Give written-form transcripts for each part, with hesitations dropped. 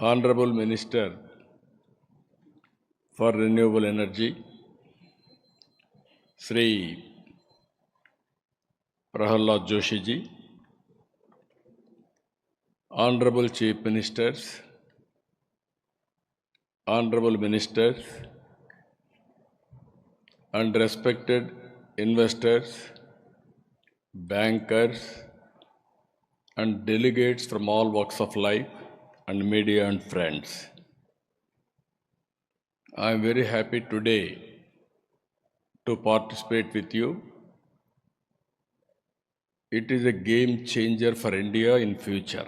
Honorable Minister for Renewable Energy, Sri Prahalad Joshi ji, Honorable Chief Ministers, Honorable Ministers, and respected investors, bankers, and delegates from all walks of life, and media and friends. I am very happy today to participate with you. It is a game changer for India in future.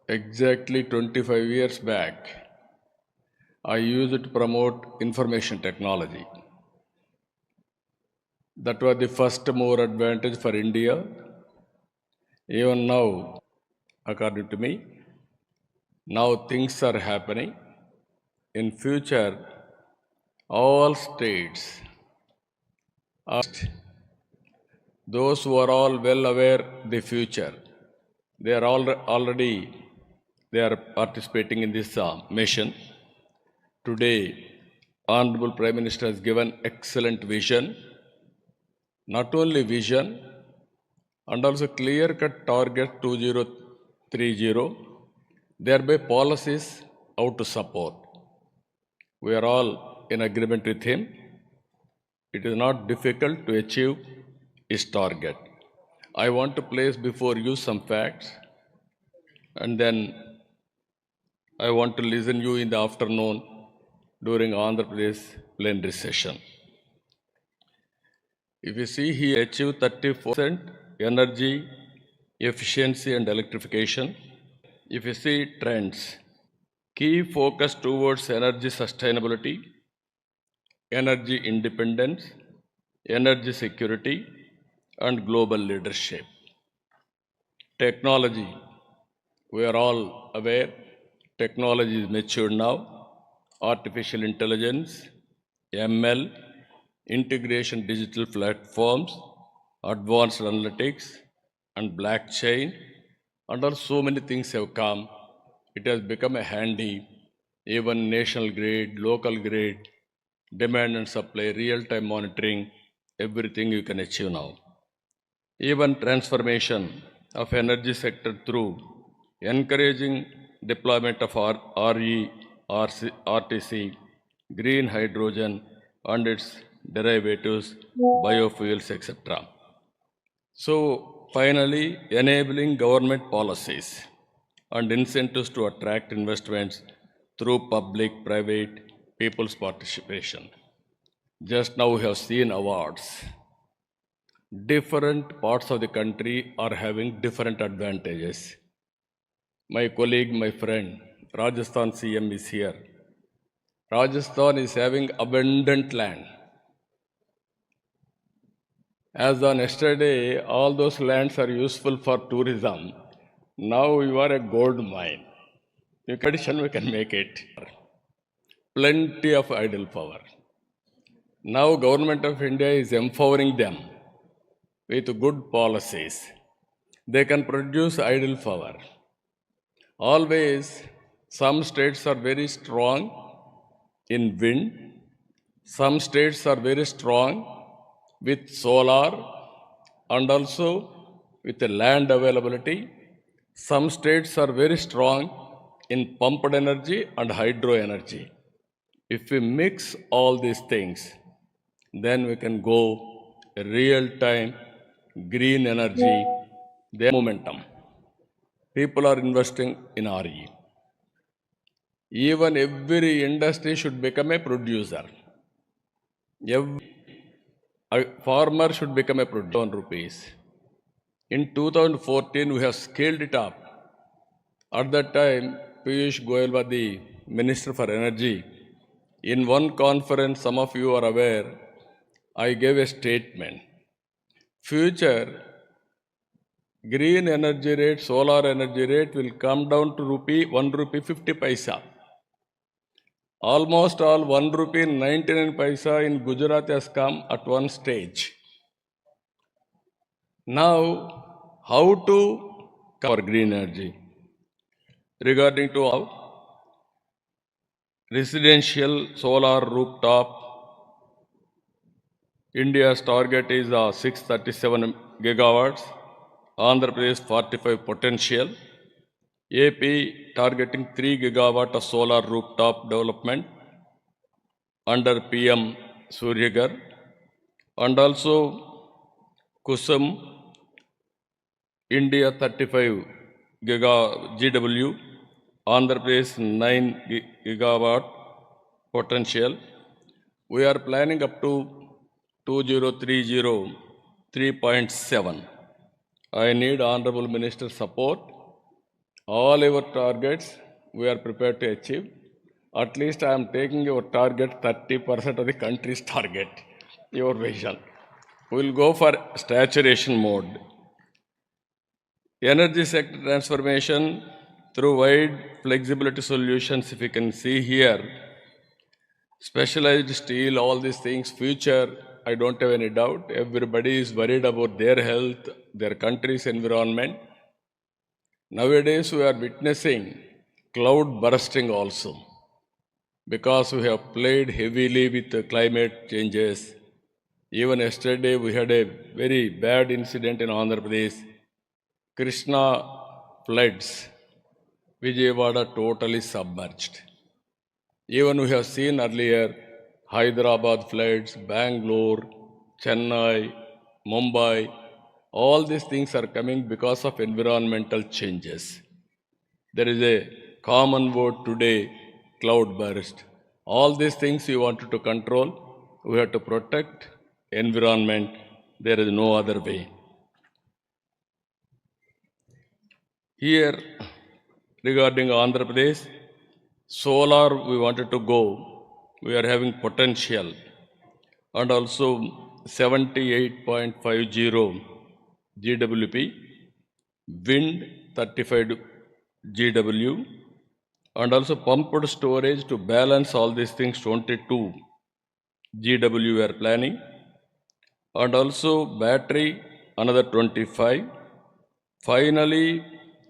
Exactly 25 years back, I used to promote information technology. That was the first mover advantage for India. Even now, according to me, now things are happening. In future, all states, those who are all well aware the future, they are already they are participating in this mission. Today, Honorable Prime Minister has given excellent vision, not only vision, and also clear-cut target 2030, thereby policies how to support. We are all in agreement with him. It is not difficult to achieve his target. I want to place before you some facts, and then I want to listen you in the afternoon during Andhra Pradesh plenary session. If you see, he achieved 30% energy efficiency and electrification. If you see trends, key focus towards energy sustainability, energy independence, energy security, and global leadership. Technology, we are all aware, technology is mature now. Artificial intelligence, ML, integration digital platforms, advanced analytics, and blockchain, and also so many things have come. It has become a handy, even national grid, local grid, demand and supply, real-time monitoring, everything you can achieve now. Even transformation of energy sector through encouraging deployment of RE, RTC, green hydrogen and its derivatives, biofuels, etc. So finally, enabling government policies and incentives to attract investments through public, private, people's participation. Just now we have seen awards. Different parts of the country are having different advantages. My colleague, my friend, Rajasthan CM is here. Rajasthan is having abundant land. As on yesterday, all those lands are useful for tourism. Now you are a gold mine. You can, we can make it. Plenty of idle power. Now Government of India is empowering them with good policies. They can produce idle power. Always, some states are very strong in wind. Some states are very strong with solar and also with the land availability. Some states are very strong in pumped energy and hydro energy. If we mix all these things, then we can go real-time green energy, their momentum. People are investing in RE. Even every industry should become a producer. A farmer should become a producer. Rupees. In 2014, we have scaled it up. At that time, Piyush Goyal was the Minister for Energy. In one conference, some of you are aware, I gave a statement. Future, green energy rate, solar energy rate will come down to 1 rupee 50 paisa. Almost all 1 rupee 99 paisa in Gujarat has come at one stage. Now, how to cover green energy? regarding to residential solar rooftop, India's target is 637 gigawatts, Andhra Pradesh 45 potential, AP targeting 3 gigawatt of solar rooftop development under PM Suryagar, and also Kusum India 35 GW, Andhra Pradesh 9 gigawatt potential. We are planning up to 2030 3.7. I need Honorable Minister support. All our targets we are prepared to achieve. At least I am taking your target 30% of the country's target, your vision. We will go for saturation mode. Energy sector transformation through wide flexibility solutions, if you can see here, specialized steel, all these things, future, I don't have any doubt. Everybody is worried about their health, their country's environment. Nowadays, we are witnessing cloud bursting also because we have played heavily with the climate changes. Even yesterday, we had a very bad incident in Andhra Pradesh. Krishna floods, Vijayawada totally submerged. Even we have seen earlier Hyderabad floods, Bangalore, Chennai, Mumbai, all these things are coming because of environmental changes. There is a common word today, cloud burst. All these things we wanted to control. We have to protect environment. There is no other way. Here, regarding Andhra Pradesh, solar we wanted to go. We are having potential and also 78.50 GWP, wind 35 GW, and also pumped storage to balance all these things 22 GW we are planning, and also battery another 25. Finally,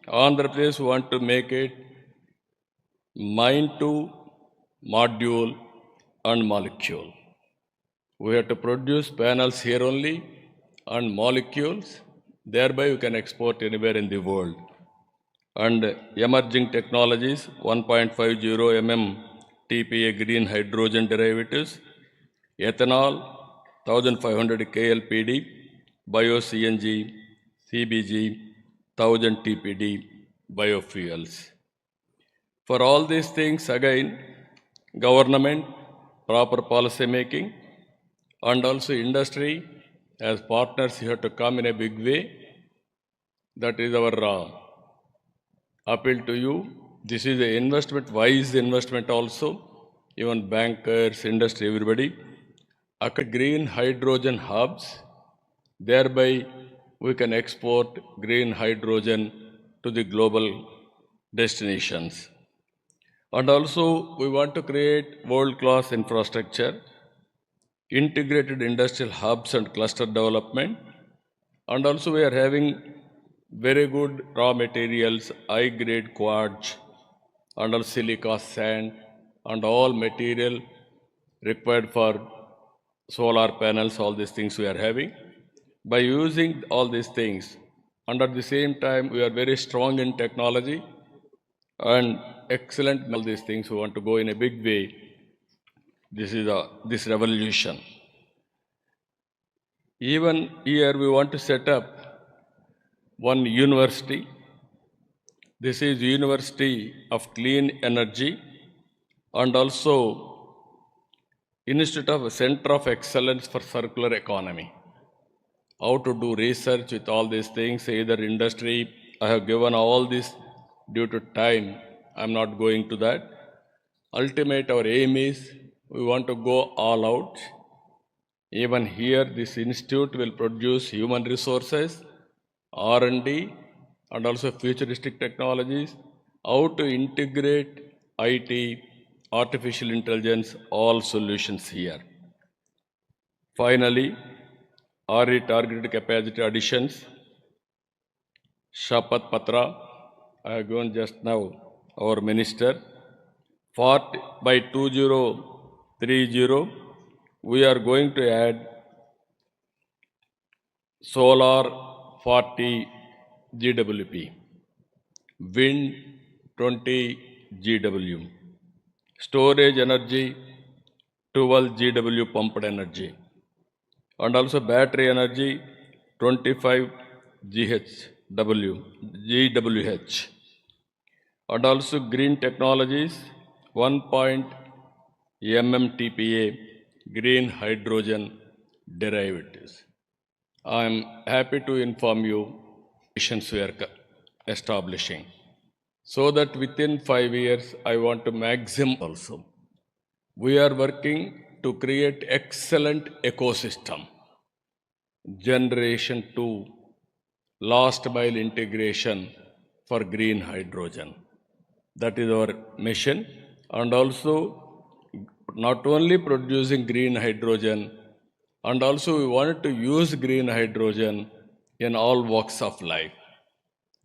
Andhra Pradesh want to make it mine to module and molecule. We have to produce panels here only and molecules, thereby we can export anywhere in the world. And emerging technologies 1.50 TPA green hydrogen derivatives, ethanol 1500 KLPD, bio CNG, CBG 1000 TPD biofuels. For all these things, again, government, proper policy making, and also industry as partners here to come in a big way. That is our appeal to you. This is an investment, wise investment also. Even bankers, industry, everybody. Green hydrogen hubs, thereby we can export green hydrogen to the global destinations. And also we want to create world-class infrastructure, integrated industrial hubs and cluster development, and also we are having very good raw materials, high-grade quartz, and also silica sand, and all material required for solar panels, all these things we are having. By using all these things, and at the same time we are very strong in technology and excellent in all these things, we want to go in a big way. This is this revolution. Even here we want to set up one university. This is University of Clean Energy and also Institute of Center of Excellence for Circular Economy. How to do research with all these things, either industry. I have given all this due to time. I'm not going to that. Ultimate, our aim is we want to go all out. Even here, this institute will produce human resources, R&D, and also futuristic technologies, how to integrate IT, artificial intelligence, all solutions here. Finally, RE targeted capacity additions, Shapat Patra, I have given just now our minister. By 2030, we are going to add solar 40 GWP, wind 20 GW, storage energy 12 GW pumped energy, and also battery energy 25 GWH, and also green technologies 1 MMTPA green hydrogen derivatives. I am happy to inform you missions we are establishing so that within 5 years I want to maximum also. We are working to create excellent ecosystem. Generation 2 last mile integration for green hydrogen. That is our mission. And also not only producing green hydrogen, and also we wanted to use green hydrogen in all walks of life,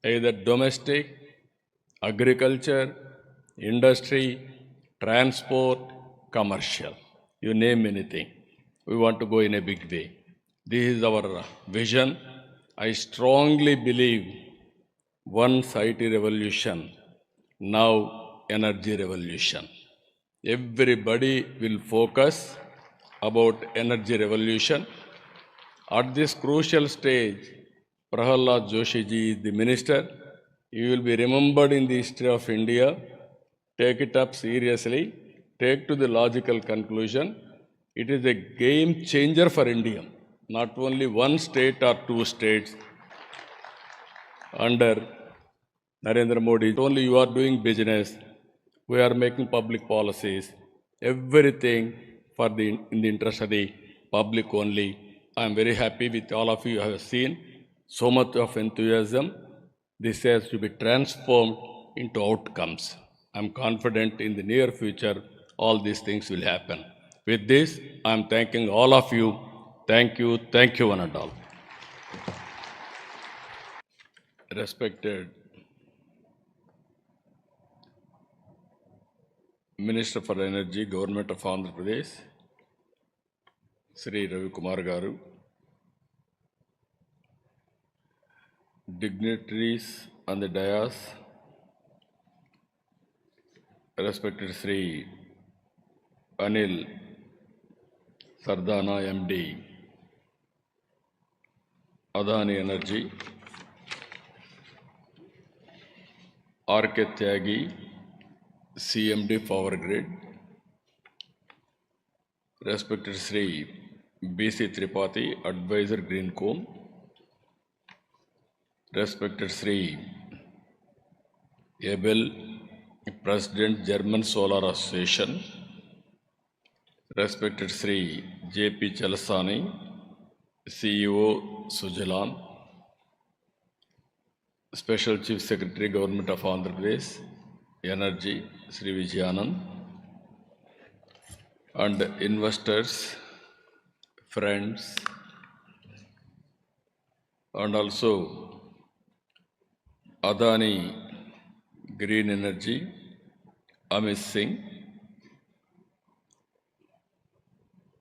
either domestic, agriculture, industry, transport, commercial. You name anything. We want to go in a big way. This is our vision. I strongly believe once IT revolution, now energy revolution. Everybody will focus about energy revolution. At this crucial stage, Prahalad Joshi ji is the minister. You will be remembered in the history of India. Take it up seriously. Take to the logical conclusion. It is a game changer for India. Not only one state or two states under Narendra Modi. Not only you are doing business, we are making public policies. Everything for in the interest of the public only. I am very happy with all of you. I have seen so much of enthusiasm. This has to be transformed into outcomes. I am confident in the near future all these things will happen. With this, I am thanking all of you. Thank you, one and all. Respected Minister for Energy, Government of Andhra Pradesh, Sri Ravi Kumar Garu, dignitaries on the dais, respected Sri Anil Sardana, MD, Adani Energy, R.K. Tyagi, CMD Power Grid, respected Sri B.C. Tripathi, Advisor Greencom, respected Sri Abel, President German Solar Association, respected Sri J.P. Chalasani, CEO Sujalan, Special Chief Secretary Government of Andhra Pradesh, Energy, Sri Vijayanand, and investors, friends, and also Adani Green Energy, Amit Singh.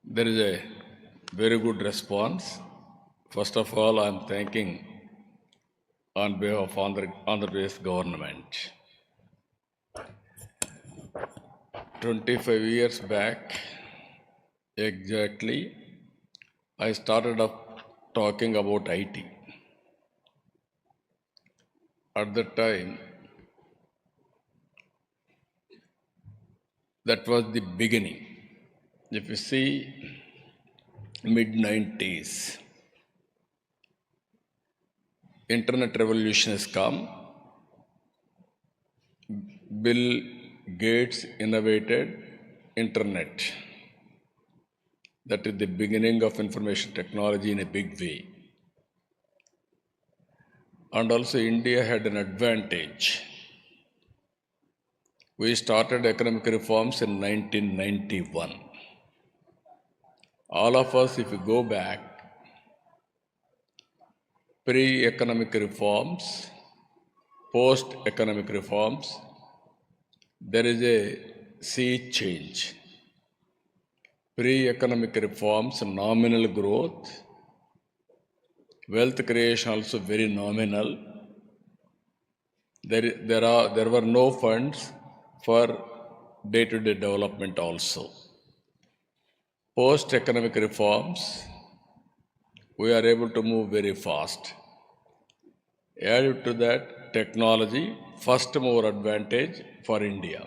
There is a very good response. First of all, I am thanking on behalf of Andhra Pradesh government. 25 years back, exactly, I started up talking about IT. At that time, that was the beginning. If you see, mid-90s, internet revolution has come. Bill Gates innovated internet. That is the beginning of information technology in a big way. And also India had an advantage. We started economic reforms in 1991. All of us, if you go back, pre-economic reforms, post-economic reforms, there is a sea change. Pre-economic reforms, nominal growth, wealth creation also very nominal. There were no funds for day-to-day development also. Post-economic reforms, we are able to move very fast. Added to that, technology, first mover advantage for India.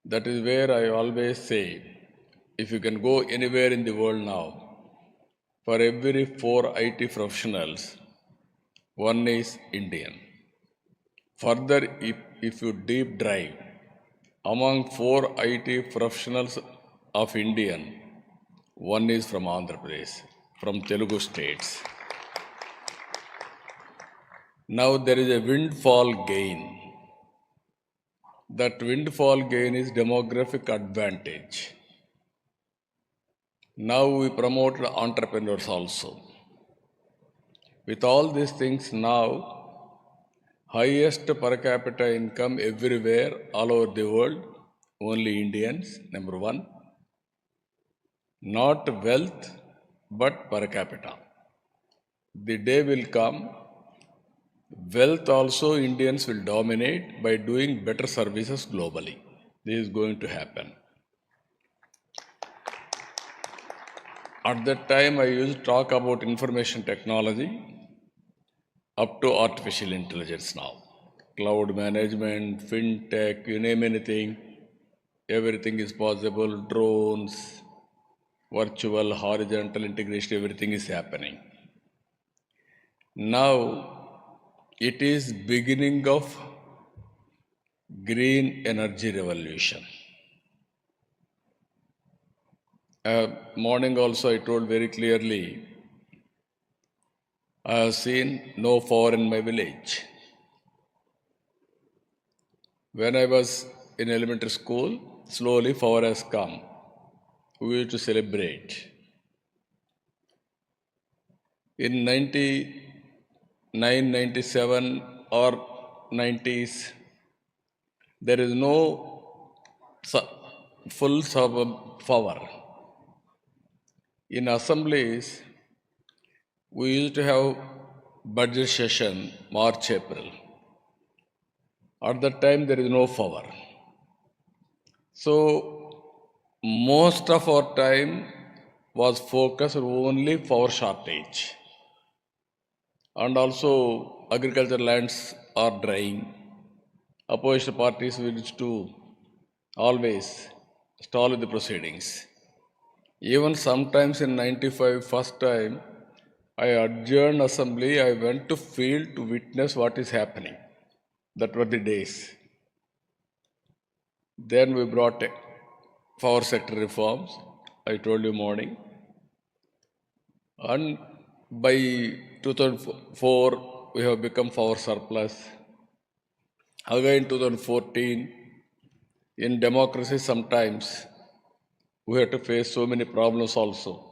That is where I always say, if you can go anywhere in the world now, for every 4 IT professionals, one is Indian. Further, if you deep dive, among 4 IT professionals of Indian, one is from Andhra Pradesh, from Telugu states. Now there is a windfall gain. That windfall gain is demographic advantage. Now we promote entrepreneurs also. With all these things now, highest per capita income everywhere, all over the world, only Indians, number one. Not wealth, but per capita. The day will come, wealth also Indians will dominate by doing better services globally. This is going to happen. At that time, I used to talk about information technology up to artificial intelligence now. Cloud management, fintech, you name anything, everything is possible. Drones, virtual, horizontal integration, everything is happening. Now, it is beginning of green energy revolution. Morning also I told very clearly, I have seen no fire in my village. When I was in elementary school, slowly fire has come. We used to celebrate. In 99, 97 or 90s, there is no full power. In assemblies, we used to have budget session March, April. At that time, there is no power. So, most of our time was focused only power shortage. And also, agricultural lands are drying. Opposition parties wish to always stall the proceedings. Even sometimes in 95, first time, I adjourned assembly, I went to field to witness what is happening. That were the days. Then we brought power sector reforms, I told you morning. And by 2004, we have become power surplus. Again, 2014, in democracy sometimes we have to face so many problems also.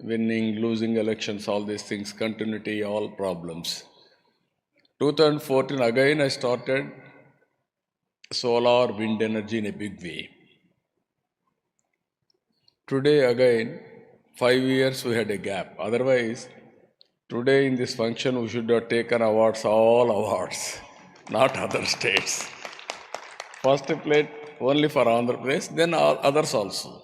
Winning, losing elections, all these things, continuity, all problems. 2014, again I started solar, wind energy in a big way. Today again, 5 years we had a gap. Otherwise, today in this function we should have taken awards, all awards, not other states. First plate only for Andhra Pradesh, then others also.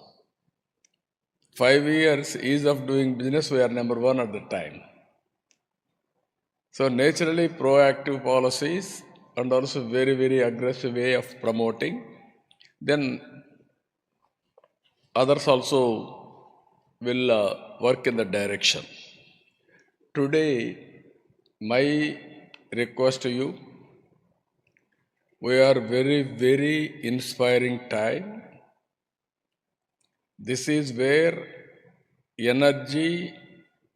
5 years ease of doing business, we are number one at the time. So naturally proactive policies and also very, very aggressive way of promoting, then others also will work in the direction. Today, my request to you, we are very, very inspiring time. This is where energy,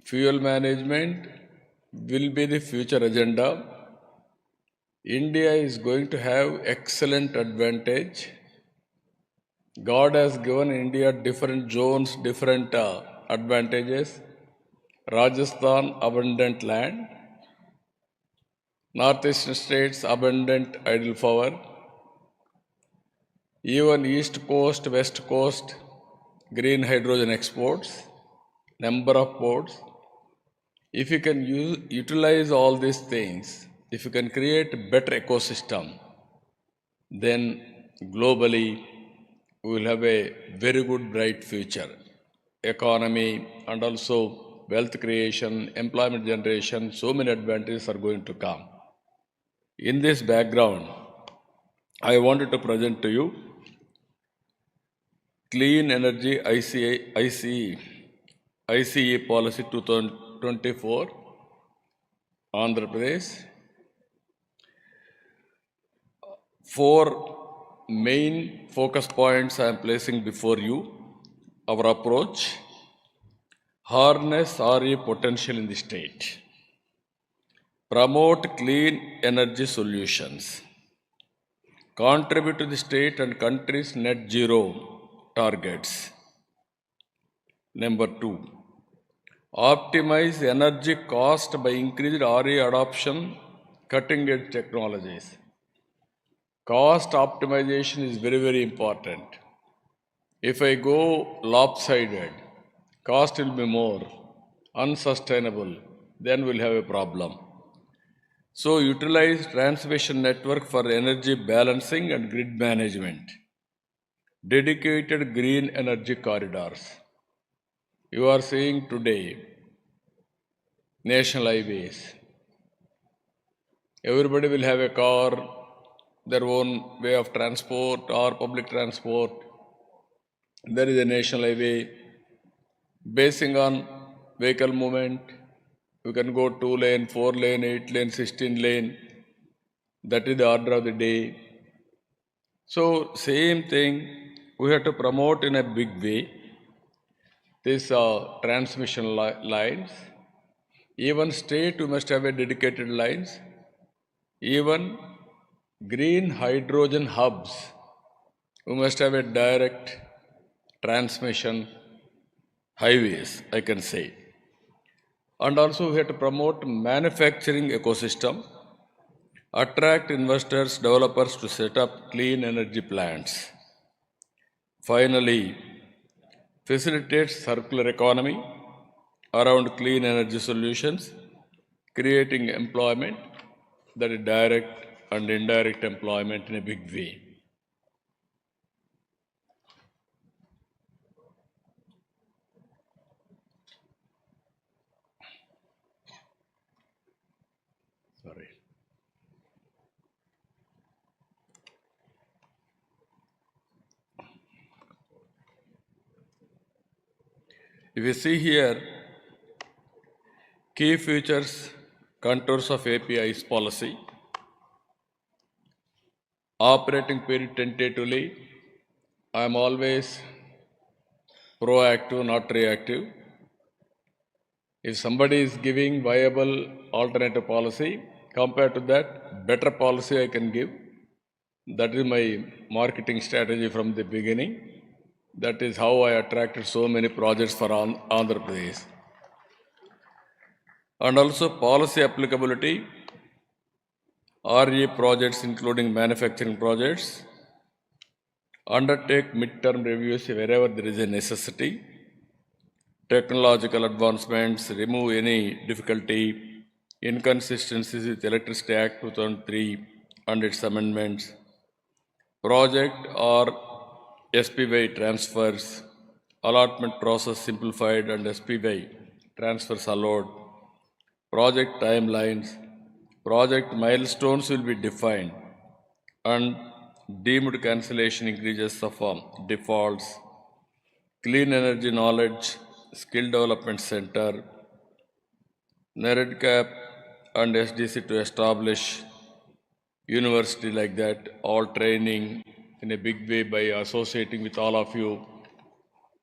fuel management will be the future agenda. India is going to have excellent advantage. God has given India different zones, different advantages. Rajasthan, abundant land. Northeastern states, abundant idle power. Even East Coast, West Coast, green hydrogen exports, number of ports. If you can utilize all these things, if you can create a better ecosystem, then globally we will have a very good, bright future. Economy and also wealth creation, employment generation, so many advantages are going to come. In this background, I wanted to present to you Clean Energy ICE Policy 2024, Andhra Pradesh. Four main focus points I am placing before you. Our approach: harness RE potential in the state, promote clean energy solutions, contribute to the state and country's net zero targets. Number two, optimize energy cost by increased RE adoption, cutting edge technologies. Cost optimization is very, very important. If I go lopsided, cost will be more, unsustainable, then we'll have a problem. So utilize transmission network for energy balancing and grid management. Dedicated green energy corridors. You are seeing today national highways. Everybody will have a car, their own way of transport or public transport. There is a national highway. Basing on vehicle movement, you can go 2 lane, 4 lane, 8 lane, 16 lane. That is the order of the day. So same thing, we have to promote in a big way these transmission lines. Even state, we must have a dedicated lines. Even green hydrogen hubs, we must have a direct transmission highways, I can say. And also we have to promote manufacturing ecosystem, attract investors, developers to set up clean energy plants. Finally, facilitate circular economy around clean energy solutions, creating employment, that is direct and indirect employment in a big way. Sorry. If you see here, key features, contours of API's policy, operating period tentatively, I am always proactive, not reactive. If somebody is giving viable alternative policy, compared to that, better policy I can give. That is my marketing strategy from the beginning. That is how I attracted so many projects for Andhra Pradesh. And also policy applicability, RE projects including manufacturing projects, undertake midterm reviews wherever there is a necessity, technological advancements, remove any difficulty, inconsistencies with Electricity Act 2003 and its amendments, project or SPY transfers, allotment process simplified and SPY transfers allowed, project timelines, project milestones will be defined, and deemed cancellation increases of defaults, clean energy knowledge, skill development center, NEREDCAP and SDC to establish university like that, all training in a big way by associating with all of you.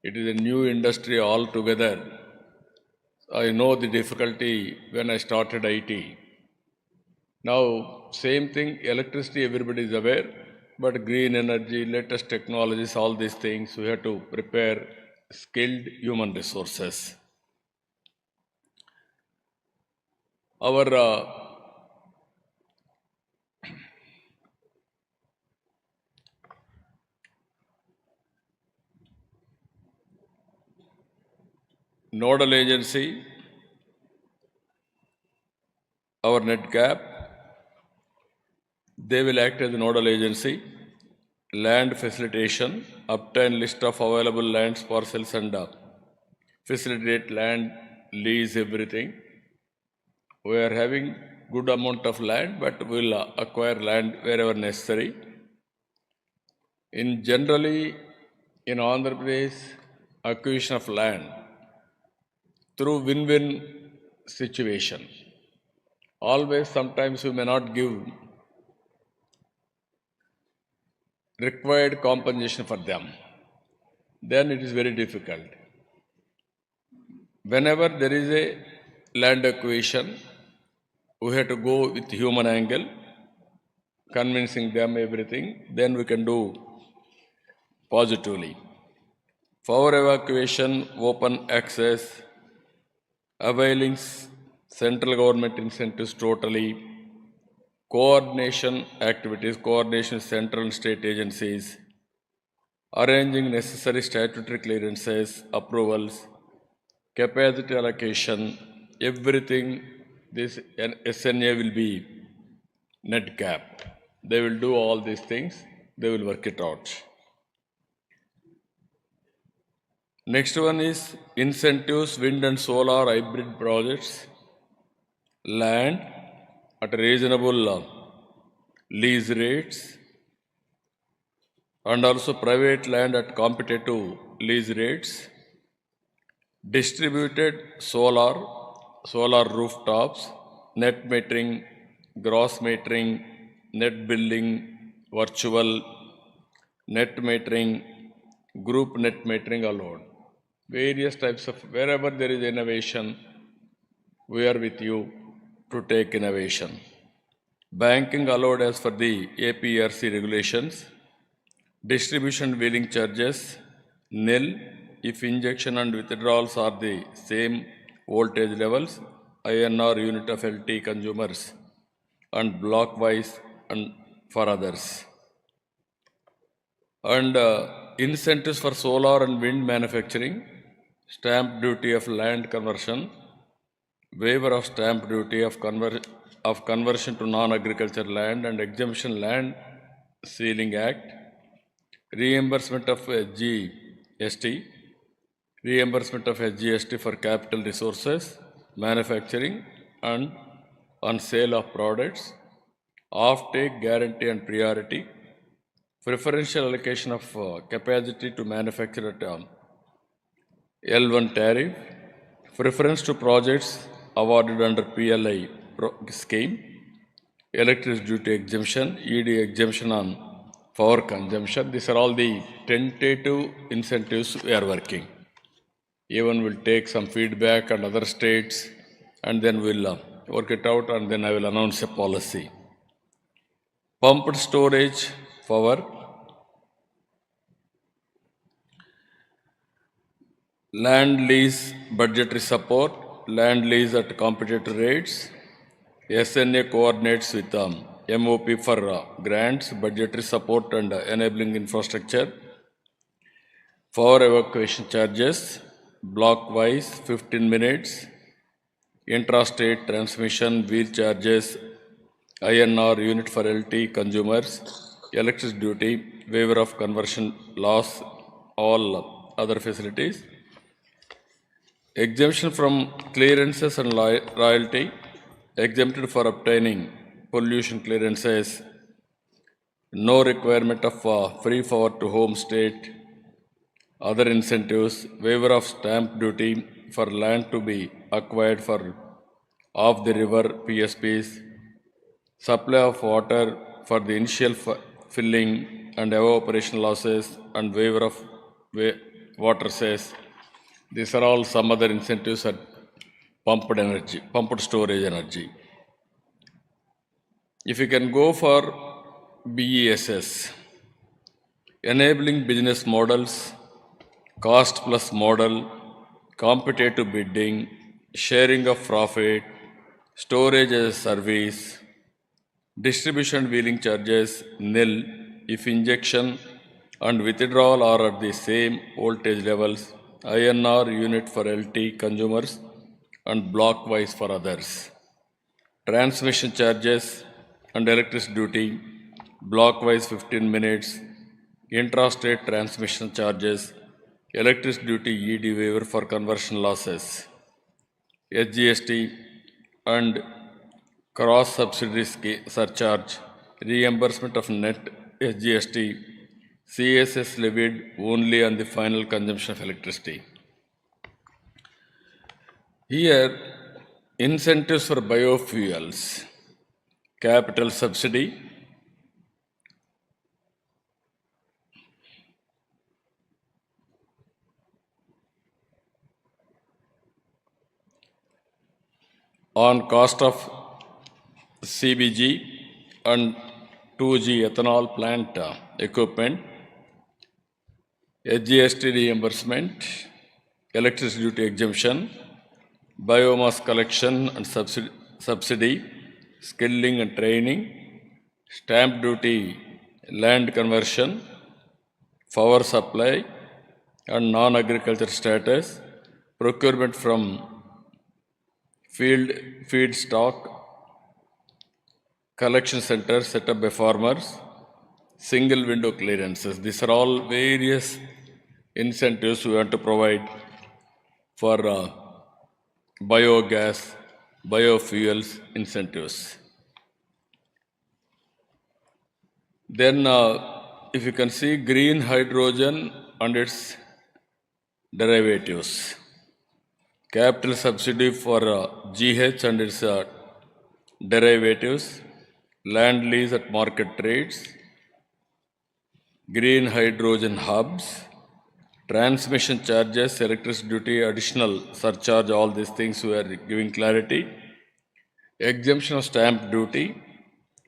It is a new industry altogether. I know the difficulty when I started IT. Now, same thing, electricity, everybody is aware, but green energy, latest technologies, all these things, we have to prepare skilled human resources. Our Nodal agency, our NEDCAP, they will act as a nodal agency. Land facilitation, obtain list of available lands, parcels and facilitate land, lease, everything. We are having good amount of land, but we'll acquire land wherever necessary. Generally, in Andhra Pradesh, acquisition of land through win-win situation. Always, sometimes we may not give required compensation for them. Then it is very difficult. Whenever there is a land acquisition, we have to go with human angle, convincing them everything, then we can do positively. For evacuation, open access, availing central government incentives totally, coordination activities, coordination central and state agencies, arranging necessary statutory clearances, approvals, capacity allocation, everything, this SNA will be NEDCAP. They will do all these things, they will work it out. Next one is incentives, wind and solar hybrid projects, land at reasonable lease rates, and also private land at competitive lease rates, distributed solar rooftops, net metering, gross metering, net billing, virtual net metering, group net metering allowed. Various types of, wherever there is innovation, we are with you to take innovation. Banking allowed as per the APRC regulations. Distribution wheeling charges nil if injection and withdrawals are the same voltage levels, INR unit of LT consumers, and block wise and for others. And incentives for solar and wind manufacturing, stamp duty of land conversion, waiver of stamp duty of conversion to non-agriculture land and exemption land ceiling act, reimbursement of SGST, reimbursement of SGST for capital resources, manufacturing and on sale of products, off-take guarantee and priority, preferential allocation of capacity to manufacture at L1 tariff, preference to projects awarded under PLI scheme, electricity duty exemption, ED exemption on power consumption. These are all the tentative incentives we are working. Even will take some feedback and other states, and then we'll work it out, and then I will announce a policy. Pumped storage power, land lease budgetary support, land lease at competitive rates, SNA coordinates with MOP for grants, budgetary support and enabling infrastructure, power evacuation charges, block wise 15 minutes, intrastate transmission wheel charges, INR unit for LT consumers, electricity duty, waiver of conversion loss, all other facilities, exemption from clearances and royalty, exempted for obtaining pollution clearances, no requirement of free power to home state, other incentives, waiver of stamp duty for land to be acquired for off the river PSPs, supply of water for the initial filling and evaporation losses, and waiver of water cess. These are all some other incentives at pumped energy, pumped storage energy. If you can go for BESS, enabling business models, cost plus model, competitive bidding, sharing of profit, storage as a service, distribution wheeling charges nil if injection and withdrawal are at the same voltage levels, INR unit for LT consumers and blockwise for others. Transmission charges and electricity duty, blockwise 15 minutes. Intrastate transmission charges, electricity duty ED waiver for conversion losses. SGST and cross subsidy surcharge, reimbursement of net SGST, CSS levied only on the final consumption of electricity. Here, incentives for biofuels, capital subsidy, on cost of CBG and 2G ethanol plant equipment, SGST reimbursement, electricity duty exemption, biomass collection and subsidy, skilling and training, stamp duty, land conversion, power supply and non-agriculture status, procurement from field feedstock, collection centers set up by farmers, single window clearances. These are all various incentives we want to provide for biogas, biofuels incentives. Then if you can see green hydrogen and its derivatives. Capital subsidy for GH and its derivatives, land lease at market rates, green hydrogen hubs, transmission charges, electricity duty, additional surcharge, all these things we are giving clarity, exemption of stamp duty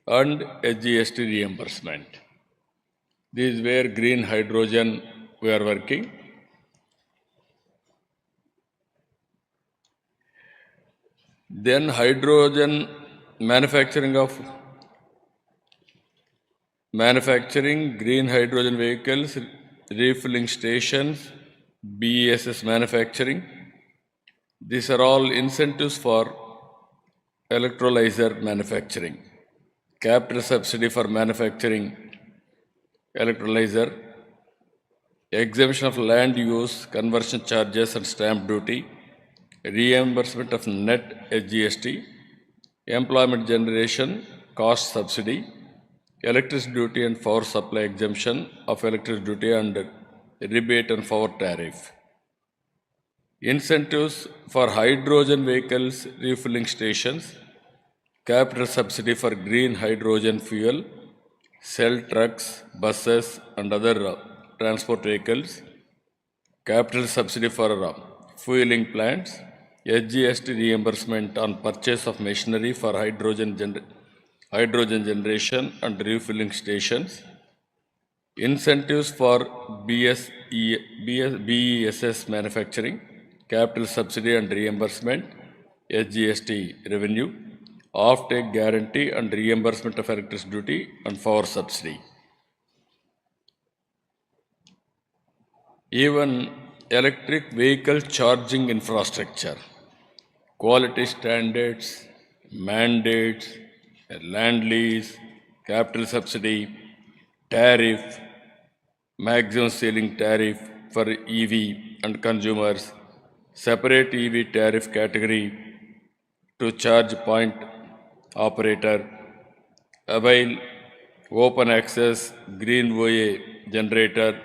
and SGST reimbursement. This is where green hydrogen we are working. Then hydrogen manufacturing, green hydrogen vehicles, refilling stations, BESS manufacturing. These are all incentives for electrolyzer manufacturing. Capital subsidy for manufacturing electrolyzer, exemption of land use, conversion charges and stamp duty, reimbursement of net SGST, employment generation, cost subsidy, electricity duty and power supply exemption of electricity duty and rebate and power tariff. Incentives for hydrogen vehicles, refilling stations, capital subsidy for green hydrogen fuel, cell trucks, buses and other transport vehicles, capital subsidy for fueling plants, SGST reimbursement on purchase of machinery for hydrogen generation and refilling stations, incentives for BESS manufacturing, capital subsidy and reimbursement, SGST revenue, off-take guarantee and reimbursement of electricity duty and power subsidy. Even electric vehicle charging infrastructure, quality standards, mandates, land lease, capital subsidy, tariff, maximum ceiling tariff for EV and consumers, separate EV tariff category to charge point operator, avail open access green OA generator.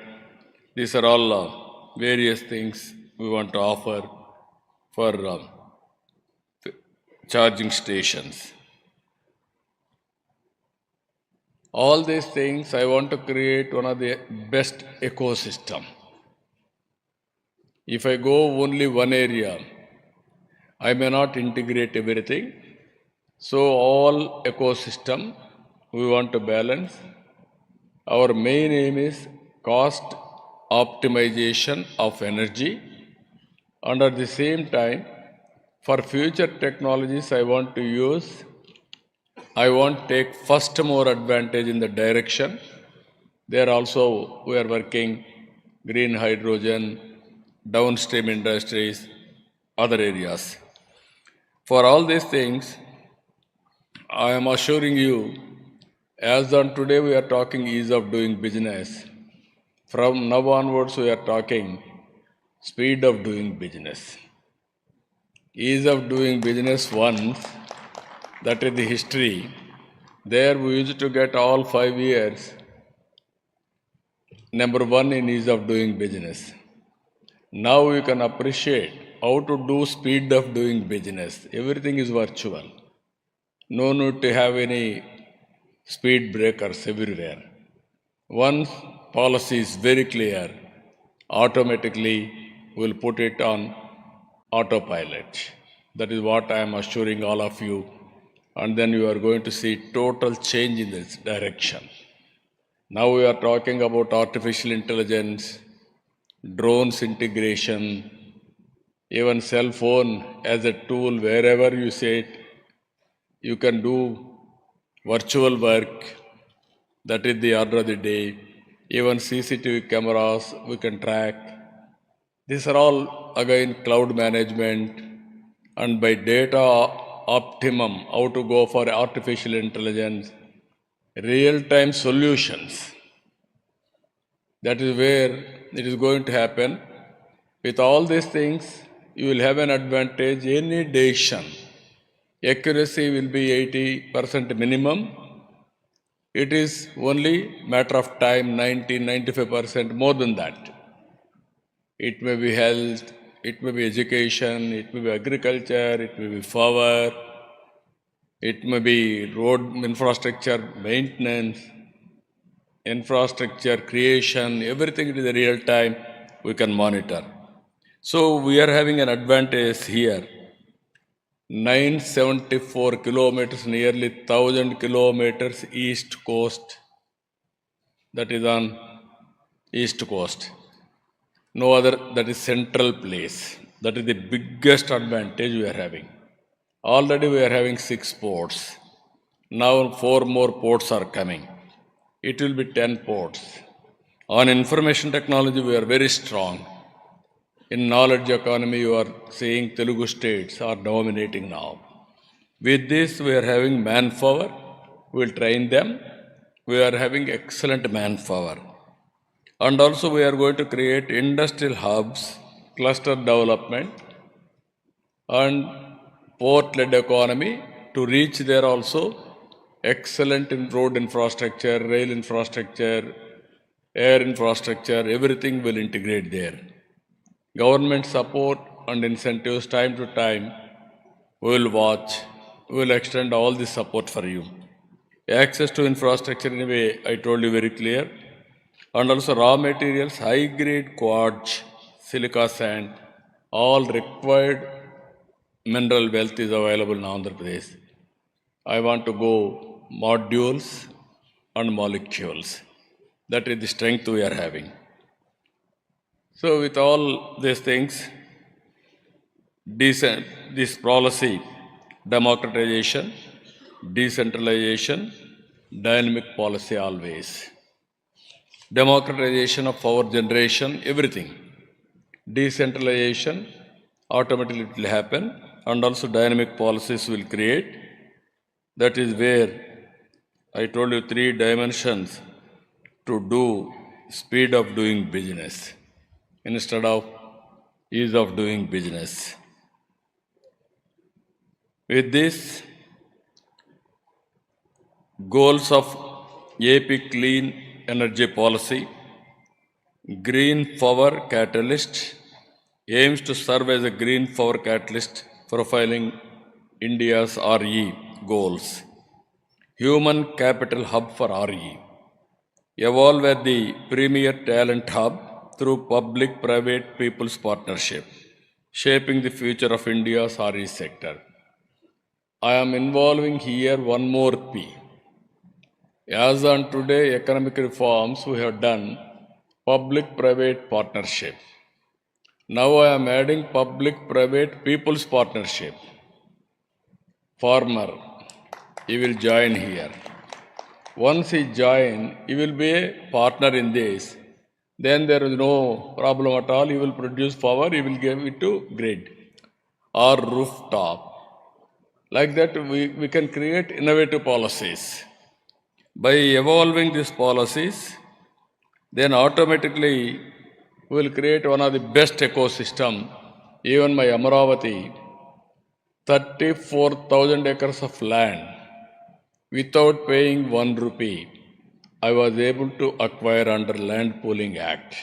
These are all various things we want to offer for charging stations. All these things I want to create one of the best ecosystem. If I go only one area, I may not integrate everything. So all ecosystem we want to balance. Our main aim is cost optimization of energy, and at the same time for future technologies I want to take first more advantage in the direction. There also we are working green hydrogen, downstream industries, other areas. For all these things, I am assuring you, as on today we are talking ease of doing business. From now onwards, we are talking speed of doing business. Ease of doing business once, that is the history. There we used to get all 5 years, number one in ease of doing business. Now you can appreciate how to do speed of doing business. Everything is virtual. No need to have any speed breakers everywhere. Once policy is very clear, automatically we'll put it on autopilot. That is what I am assuring all of you. And then you are going to see total change in this direction. Now we are talking about artificial intelligence, drones integration, even cell phone as a tool wherever you sit, you can do virtual work. That is the order of the day. Even CCTV cameras we can track. These are all again cloud management and by data optimum, how to go for artificial intelligence, real-time solutions. That is where it is going to happen. With all these things, you will have an advantage. Any decision, accuracy will be 80% minimum. It is only matter of time, 90-95% more than that. It may be health, it may be education, it may be agriculture, it may be power, it may be road infrastructure maintenance, infrastructure creation, everything is real time, we can monitor. So we are having an advantage here. 974 kilometers, nearly 1000 kilometers east coast, that is on east coast. No other, that is central place. That is the biggest advantage we are having. Already we are having 6 ports. Now 4 more ports are coming. It will be 10 ports. On information technology, we are very strong. In knowledge economy, you are seeing Telugu states are dominating now. With this, we are having manpower. We will train them. We are having excellent manpower. And also we are going to create industrial hubs, cluster development, and port-led economy to reach there also. Excellent in road infrastructure, rail infrastructure, air infrastructure, everything will integrate there. Government support and incentives time to time, we will watch, we will extend all the support for you. Access to infrastructure in a way, I told you very clear. And also raw materials, high grade quartz, silica sand, all required mineral wealth is available in Andhra Pradesh. I want to go modules and molecules. That is the strength we are having. So with all these things, this policy, democratization, decentralization, dynamic policy always. Democratization of power generation, everything. Decentralization, automatically it will happen, and also dynamic policies will create. That is where I told you 3 dimensions to do speed of doing business instead of ease of doing business. With this, goals of AP Clean Energy Policy, Green Power Catalyst aims to serve as a green power catalyst profiling India's RE goals. Human Capital Hub for RE. Evolve as the premier talent hub through public-private people's partnership, shaping the future of India's RE sector. I am involving here one more P. As on today, economic reforms we have done public-private partnership. Now I am adding public-private people's partnership. Farmer, he will join here. Once he join, he will be a partner in this. then there is no problem at all. You will produce power, you will give it to grid or rooftop. Like that, we can create innovative policies. By evolving these policies, then automatically we will create one of the best ecosystem. Even my Amaravati, 34,000 acres of land, without paying 1 rupee, I was able to acquire under Land Pooling Act.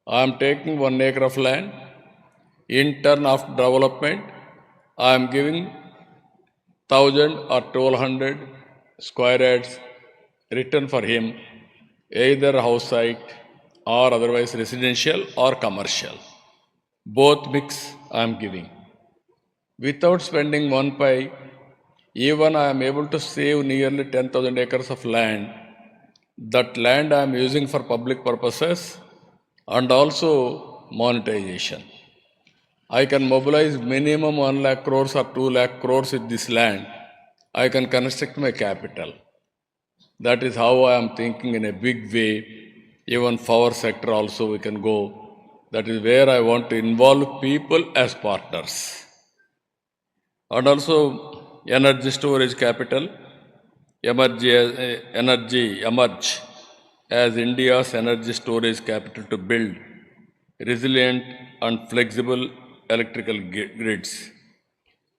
I am taking 1 acre of land. In turn of development, I am giving 1,000 or 1,200 square yards return for him, either house site or otherwise residential or commercial. Both mix I am giving. Without spending 1 paise, even I am able to save nearly 10,000 acres of land. That land I am using for public purposes and also monetization. I can mobilize minimum 1 lakh crores or 2 lakh crores with this land. I can construct my capital. That is how I am thinking in a big way. Even power sector also we can go. That is where I want to involve people as partners. And also energy storage capital, emerge as India's energy storage capital to build resilient and flexible electrical grids.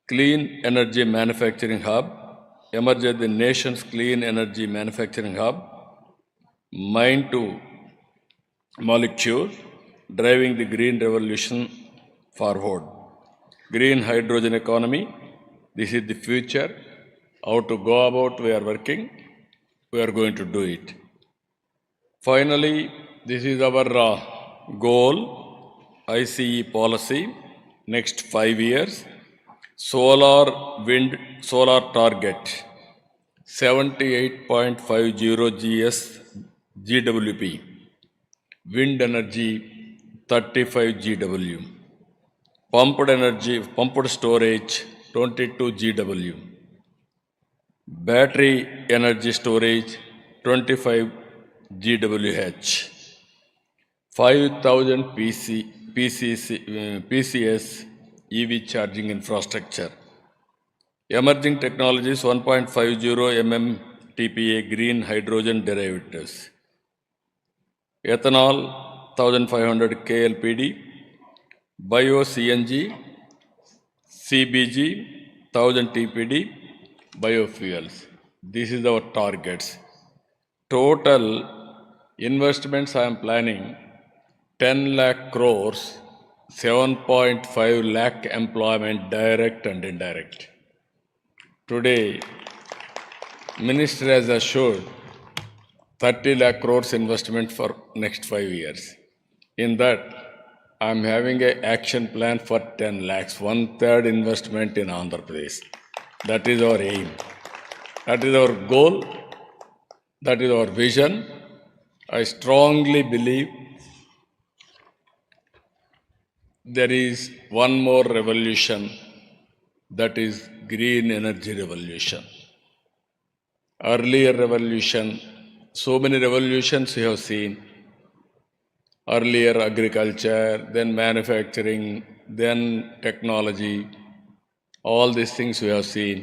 Clean energy manufacturing hub, emerge as the nation's clean energy manufacturing hub, mine to molecule, driving the green revolution forward. Green hydrogen economy, this is the future. How to go about, we are working, we are going to do it. Finally, this is our goal, ICE policy, next 5 years. Solar, wind, solar target, 78.50 GWP. Wind energy, 35 GW. Pumped energy, pumped storage, 22 GW. Battery energy storage, 25 GWH. 5,000 PCS EV charging infrastructure. Emerging technologies, 1.50 MMTPA green hydrogen derivatives. Ethanol, 1,500 KLPD. Bio-CNG, CBG, 1,000 TPD, biofuels. This is our targets. Total investments I am planning 10 lakh crores, 7.5 lakh employment direct and indirect. Today, Minister has assured 30 lakh crores investment for next 5 years. In that, I am having an action plan for 10 lakhs, 1/3 investment in Andhra Pradesh. That is our aim. That is our goal. That is our vision. I strongly believe there is one more revolution, that is green energy revolution. Earlier revolution, so many revolutions we have seen. Earlier agriculture, then manufacturing, then technology, all these things we have seen.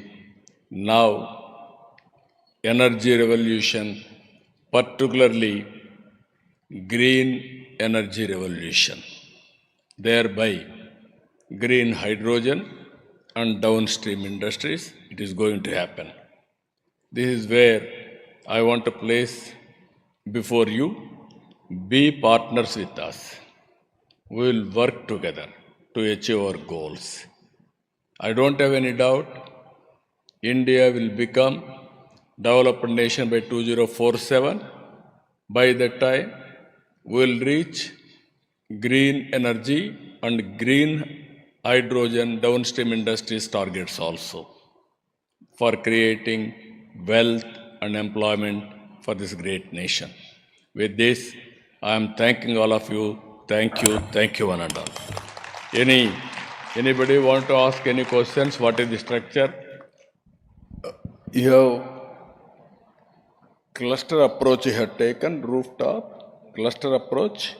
Now, energy revolution, particularly green energy revolution. Thereby, green hydrogen and downstream industries, it is going to happen. This is where I want to place before you, be partners with us. We will work together to achieve our goals. I don't have any doubt, India will become developed nation by 2047. By that time, we will reach green energy and green hydrogen downstream industries targets also, for creating wealth and employment for this great nation. With this, I am thanking all of you. Thank you one and all. Anybody want to ask any questions? What is the structure? You have cluster approach you have taken, rooftop, cluster approach,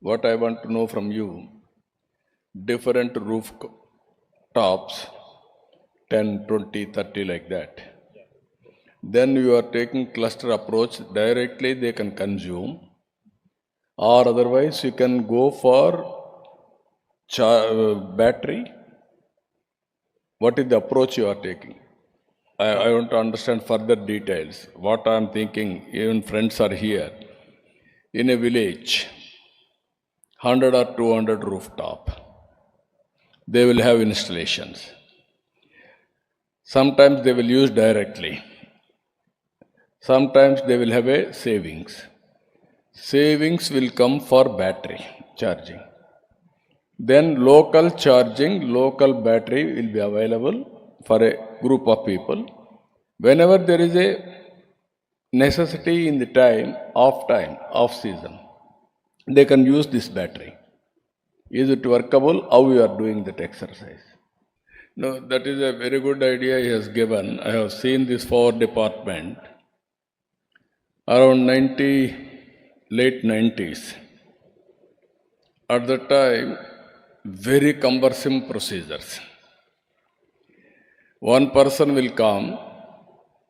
what I want to know from you, different roof tops, 10, 20, 30 like that. Then you are taking cluster approach, directly they can consume, or otherwise you can go for battery. What is the approach you are taking? I want to understand further details. What I am thinking, even friends are here. In a village, 100 or 200 rooftop, they will have installations. Sometimes they will use directly. Sometimes they will have a savings. Savings will come for battery charging. Then local charging, local battery will be available for a group of people. Whenever there is a necessity in the time, off season, they can use this battery. Is it workable? How you are doing that exercise? No, that is a very good idea he has given. I have seen this power department around late 90s. At that time, very cumbersome procedures. One person will come,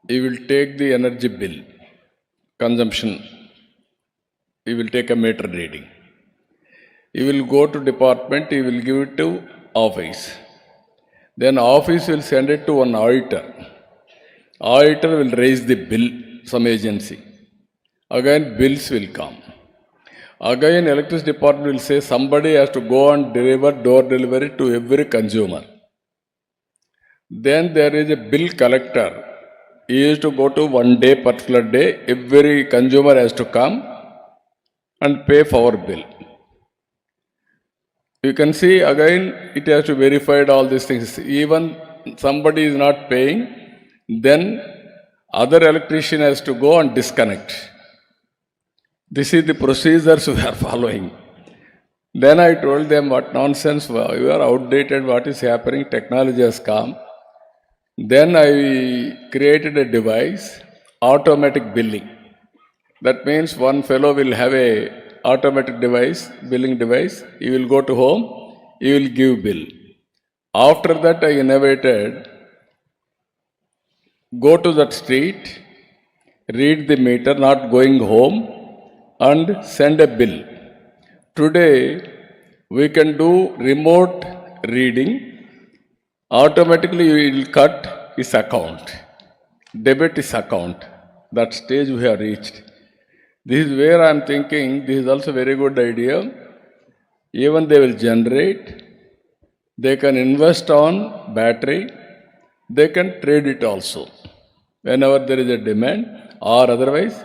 he will take the energy bill, consumption, he will take a meter reading. He will go to department, he will give it to office. Then office will send it to one auditor. Auditor will raise the bill, some agency. Again bills will come. Again electricity department will say somebody has to go and deliver door delivery to every consumer. Then there is a bill collector. He used to go to one day, particular day, every consumer has to come and pay for our bill. You can see again it has to verify all these things. Even somebody is not paying, then other electrician has to go and disconnect. This is the procedures we are following. Then I told them, what nonsense, you are outdated, what is happening, technology has come. Then I created a device, automatic billing. That means one fellow will have a automatic device, billing device. He will go to home, he will give bill. After that I innovated, go to that street, read the meter, not going home, and send a bill. Today we can do remote reading. Automatically you will cut his account, debit his account. That stage we have reached. This is where I am thinking, this is also a very good idea. Even they will generate, they can invest on battery, they can trade it also. Whenever there is a demand, or otherwise,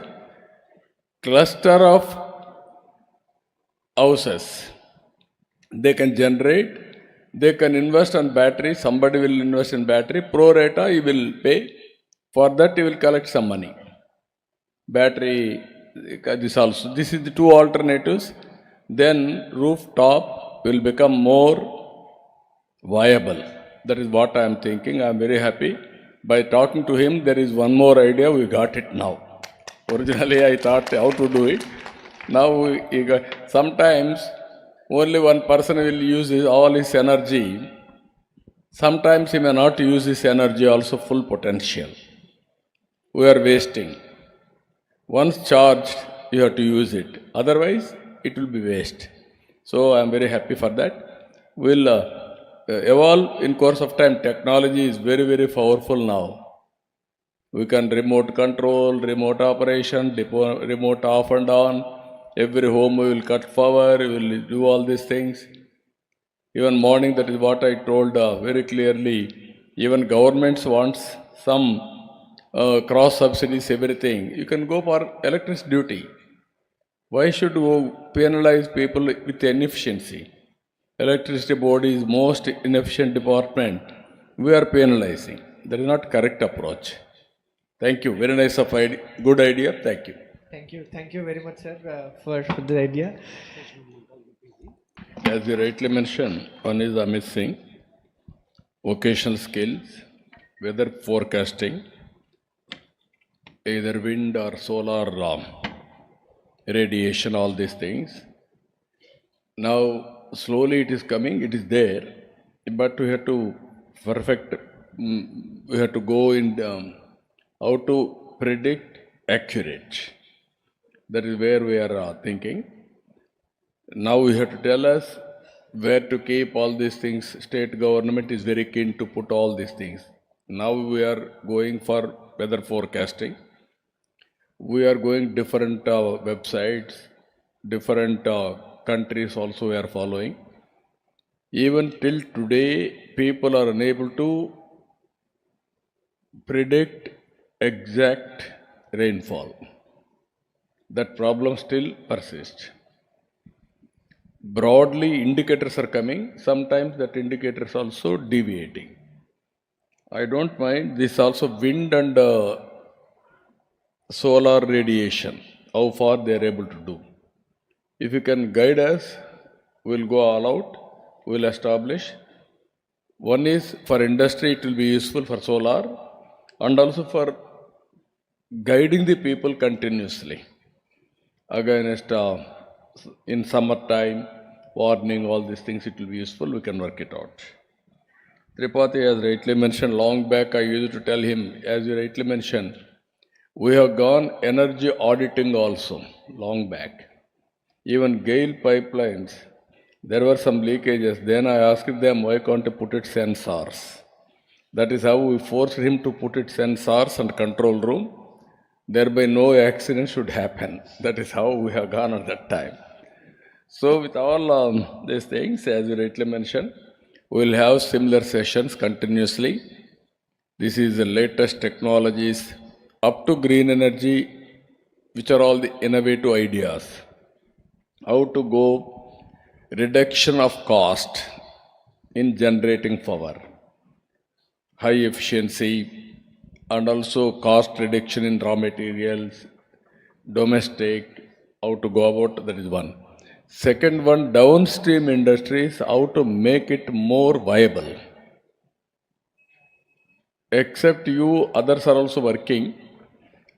cluster of houses, they can generate, they can invest on battery, somebody will invest in battery, pro rata he will pay, for that he will collect some money. Battery, this also, this is the two alternatives. Then rooftop will become more viable. That is what I am thinking. I am very happy. By talking to him, there is one more idea, we got it now. Originally I thought how to do it. Now sometimes only one person will use all his energy. Sometimes he may not use his energy also full potential. We are wasting. Once charged, you have to use it. Otherwise, it will be waste. So I am very happy for that. We'll evolve in course of time. Technology is very, very powerful now. We can remote control, remote operation, remote off and on. Every home we will cut power, we will do all these things. Even morning, that is what I told very clearly. Even governments wants some cross subsidies, everything. You can go for electricity duty. Why should we penalize people with inefficiency? Electricity board is most inefficient department. We are penalizing. That is not correct approach. Thank you. Very nice good idea. Thank you. Thank you very much, sir, for the idea. As you rightly mentioned, one is Amit Singh, vocational skills, weather forecasting, either wind or solar, radiation, all these things. Now, slowly it is coming, it is there, but we have to perfect, we have to go in how to predict accurate. That is where we are thinking. Now we have to tell us where to keep all these things. State government is very keen to put all these things. Now we are going for weather forecasting. We are going different websites, different countries also we are following. Even till today, people are unable to predict exact rainfall. That problem still persists. Broadly, indicators are coming. Sometimes that indicators also deviating. I don't mind this also wind and solar radiation, how far they are able to do. If you can guide us, we'll go all out, we'll establish. One is for industry, it will be useful for solar and also for guiding the people continuously. Against in summertime, warning, all these things, it will be useful, we can work it out. Tripathi, as rightly mentioned, long back I used to tell him, as you rightly mentioned, we have gone energy auditing also, long back. Even GAIL pipelines, there were some leakages. Then I asked them, why can't you put it sensors? That is how we forced him to put it sensors and control room. Thereby no accident should happen. That is how we have gone at that time. So with all these things, as you rightly mentioned, we will have similar sessions continuously. This is the latest technologies up to green energy, which are all the innovative ideas. How to go reduction of cost in generating power, high efficiency, and also cost reduction in raw materials, domestic, how to go about, that is one. Second one, downstream industries, how to make it more viable. Except you, others are also working.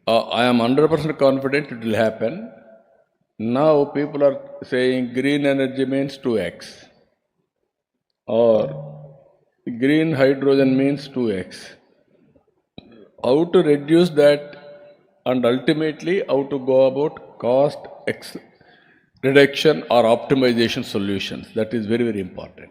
I am 100% confident it will happen. Now people are saying green energy means 2x or green hydrogen means 2x. How to reduce that and ultimately how to go about cost reduction or optimization solutions. That is very, very important.